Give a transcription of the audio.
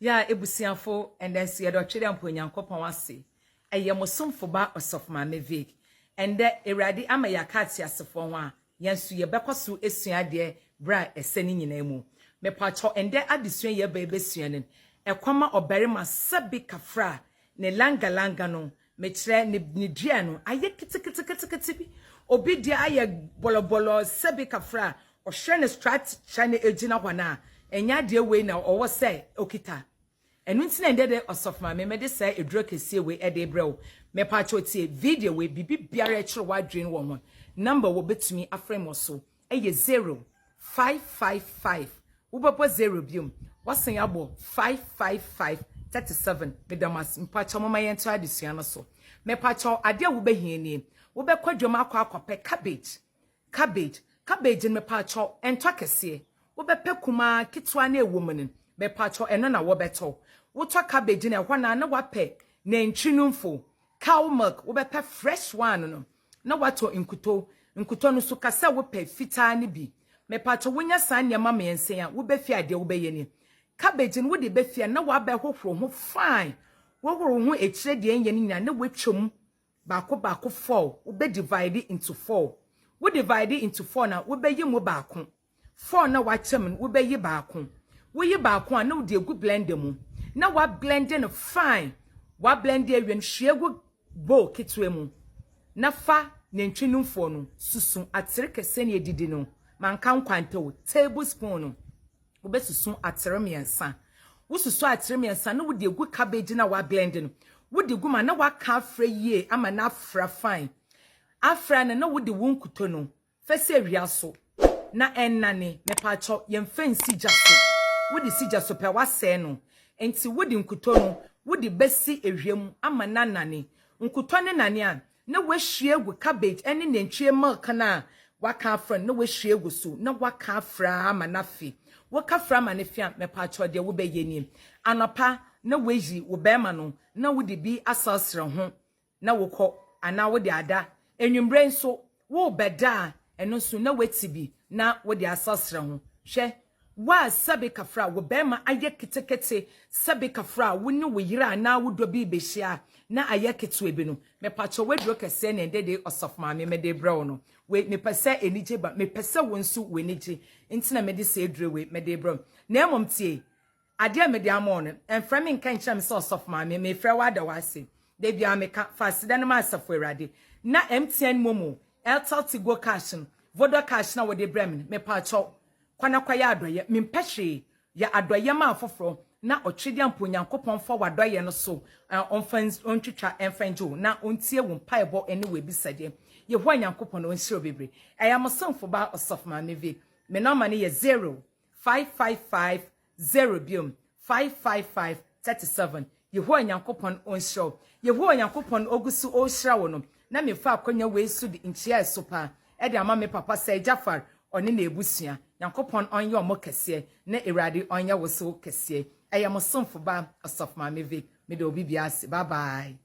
Ya ebusiafo and then see do twede ampo nyankopon wase eye mosomfo ba osof ma mevik and erade ama yakati asefo ho a yensu ye bekoso esua de bra eseni nyina mu me pacho ende adesua ye ba ebesuanen ekwama obarima sabi kafra ne langa no me kire ne dua no aye kitikiti bi obi dia aye bolobolo sabi kafra ohwe ne strat chane ejina hwana enya de we na owo se okita enu ntina ndede osofma me de say edro kesie we ede brew me pacho tie video we bibi biara e kire wadwen wo ho number wo betumi aframe so eye 0555 wo bopo 0 biom wasen abo 55537 medamas mpacho mama yento adesua no so me pacho ade wo behie ni wo be kwadwom akwape cabbage me pacho ento kese wo be pekuma kitwa na ewomenen me pacho eno na wo beto wo to cabbage na ehwa na wape na ntwinumfo cow milk wo be pe fresh one no na wato nkuto no so kasa wo pe fita ne bi me pacho wonya san ne mama yensen a wo be fi ade wo be yeni cabbage no wo de be fi na wa be hohoro ho fine wo horo ho ekire de enye ni na wetwom baako 4 wo be divide into 4 wo divide into 4 na wo be yimu baako 4 na wachem wo be yi baako wo yi baako a na wo de egu blender mu na wa blend no fine wa blend awen hwiegu bowl kitwe mu na fa nentwinumfo no susu atere kese ne edidi no manka nkwanto tablespoon no wo be susu atere miensa wo susu atere miensa na wo de egu cabbage na wa blend no wo de gu ma na wa ka afra yie ama na afra fine afra na wo de wonkuto no fese awia so na ennane me pacho yemfensi jaso wo de si jaso pe wase no enti wo de nkuto no wo de besi ewiem ama nanane nkuto ne nane a na wahwie gu cabbage ene nentwie milk na waka afra na wahwie gu so na waka afra ama nafi waka afra ama ne fia me pacho de wo be yeni anopa na weji wo be ma no na wo de bi asasre ho na wokọ ana wo de ada enwumbre nso wo beda eno so na weti bi na wo de asasre ho hwe wa sabe kafra wo be ma aye kitekete sabe kafra wo ni wo yira na wo do bi behia na aye ketu ebi no me pacho wedro kese na ndede osofma me de brown no we me pese enije ba me pese wo nso we nije ntina me de se edre we me de brown na emom tie ade me de amon enfra me nka ncha me se osofma me fra wa da wase de bia me ka fasida na ma asafo erade na MTN momo Airtel Tigo cash vodo cash na wo de brem me pacho kwana kwa ya adoye mimpehwe ya adoye ma afoforo na otwede ampo nyankopon fa wadoye no so ontwitwa enfenjo na ontie wo mpaebo ene we bisade ye ho nyankopon on hiro bebre ayamsomfo ba osofma meve me number ne ye 0555 biom 55537 ye ho nyankopon on hiro ye ho nyankopon ogusu o hira wo no na me fa akonya we su di nchia sopa e de ama me papa sai Jafar oni na ebusua yankopon onye omo kese na erade onye wo so kese ayamsomfo ba osofma meve me do obi biase bye bye.